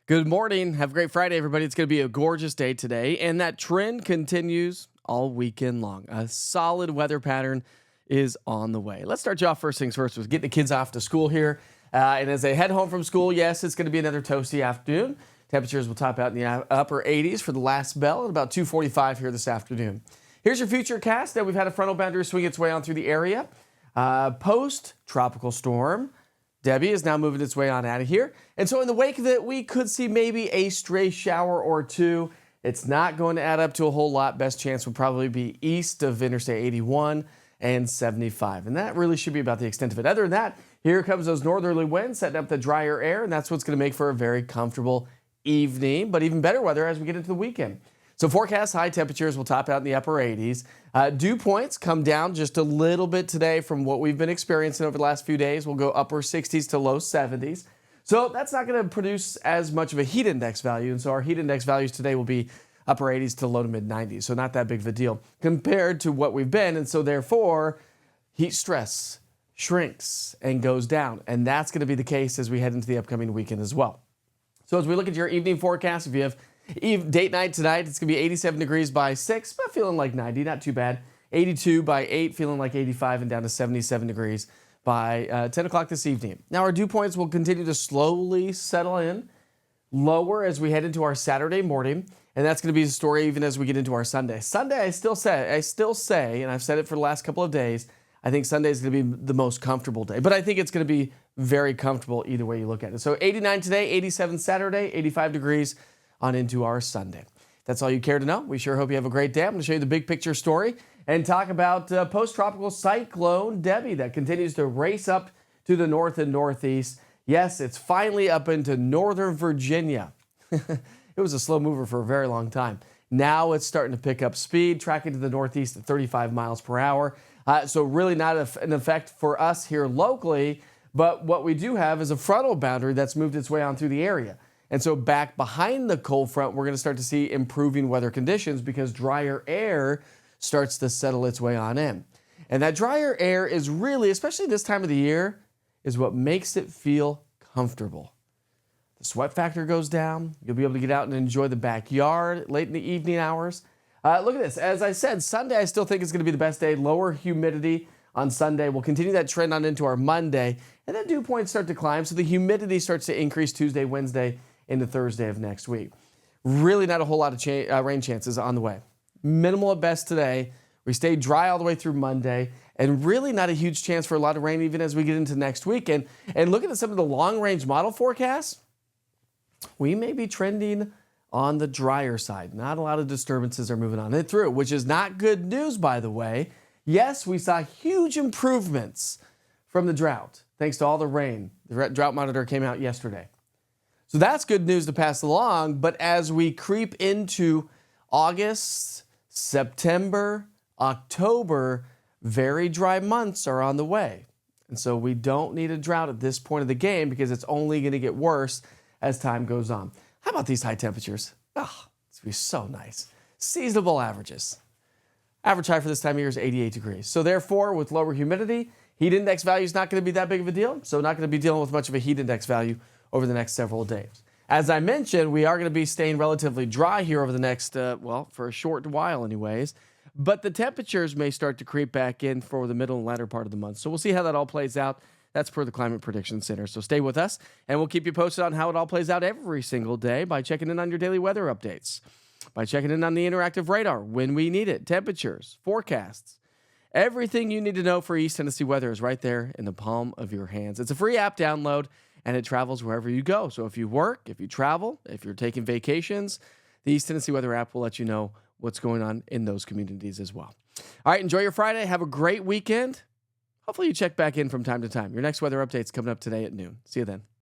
Good morning. Have a great Friday, everybody. It's going to be a gorgeous day today, and that trend continues all weekend long. A solid weather pattern is on the way. Let's start you off first things first with getting the kids off to school here. And as they head home from school, yes, it's going to be another toasty afternoon. Temperatures will top out in the upper 80s for the last bell at about 2:45 here this afternoon. Here's your future cast. Now, we've had a frontal boundary swing its way on through the area. Post-tropical storm, Debbie is now moving its way on out of here. And so in the wake of it, we could see maybe a stray shower or two. It's not going to add up to a whole lot. Best chance would probably be east of Interstate 81 and 75. And that really should be about the extent of it. Other than that, here comes those northerly winds setting up the drier air, and that's what's going to make for a very comfortable evening, but even better weather as we get into the weekend. So forecast high temperatures will top out in the upper 80s. Dew points come down just a little bit today from what we've been experiencing over the last few days. We'll go upper 60s to low 70s. So that's not going to produce as much of a heat index value. And so our heat index values today will be upper 80s to low to mid 90s. So not that big of a deal compared to what we've been. And so therefore, heat stress shrinks and goes down. And that's going to be the case as we head into the upcoming weekend as well. So as we look at your evening forecast, if you have date night tonight, it's going to be 87 degrees by 6, but feeling like 90, not too bad. 82 by 8, feeling like 85, and down to 77 degrees by 10 o'clock this evening. Now, our dew points will continue to slowly settle in lower as we head into our Saturday morning, and that's going to be the story even as we get into our Sunday. Sunday, I still say, and I've said it for the last couple of days, I think Sunday is going to be the most comfortable day, but I think it's going to be very comfortable either way you look at it. So 89 today, 87 Saturday, 85 degrees on into our Sunday. If that's all you care to know, we sure hope you have a great day. I'm going to show you the big picture story and talk about post-tropical cyclone Debbie that continues to race up to the north and northeast. Yes, it's finally up into northern Virginia. It was a slow mover for a very long time. Now it's starting to pick up speed, tracking to the northeast at 35 miles per hour. So really not an effect for us here locally, but what we do have is a frontal boundary that's moved its way on through the area. And so back behind the cold front, we're going to start to see improving weather conditions because drier air starts to settle its way on in. And that drier air is really, especially this time of the year, is what makes it feel comfortable. The sweat factor goes down. You'll be able to get out and enjoy the backyard late in the evening hours. Look at this. As I said, Sunday I still think is going to be the best day. Lower humidity on Sunday. We'll continue that trend on into our Monday. And then dew points start to climb. So the humidity starts to increase Tuesday, Wednesday, into Thursday of next week. Really not a whole lot of rain chances on the way. Minimal at best today. We stay dry all the way through Monday, and really not a huge chance for a lot of rain even as we get into next week. And looking at some of the long-range model forecasts, we may be trending on the drier side. Not a lot of disturbances are moving on it through, which is not good news, by the way. Yes, we saw huge improvements from the drought, thanks to all the rain. The drought monitor came out yesterday. So that's good news to pass along, but as we creep into August, September, October, very dry months are on the way. And so we don't need a drought at this point of the game because it's only going to get worse as time goes on. How about these high temperatures? Oh, it's going to be so nice. Seasonable averages. Average high for this time of year is 88 degrees. So therefore, with lower humidity, heat index value is not going to be that big of a deal. So not going to be dealing with much of a heat index value over the next several days. As I mentioned, we are going to be staying relatively dry here over the next, for a short while anyways. But the temperatures may start to creep back in for the middle and latter part of the month. So we'll see how that all plays out. That's per the Climate Prediction Center. So stay with us, and we'll keep you posted on how it all plays out every single day by checking in on your daily weather updates, by checking in on the interactive radar when we need it, temperatures, forecasts. Everything you need to know for East Tennessee weather is right there in the palm of your hands. It's a free app download, and it travels wherever you go. So if you work, if you travel, if you're taking vacations, the East Tennessee Weather app will let you know what's going on in those communities as well. All right, enjoy your Friday. Have a great weekend. Hopefully you check back in from time to time. Your next weather update's coming up today at noon. See you then.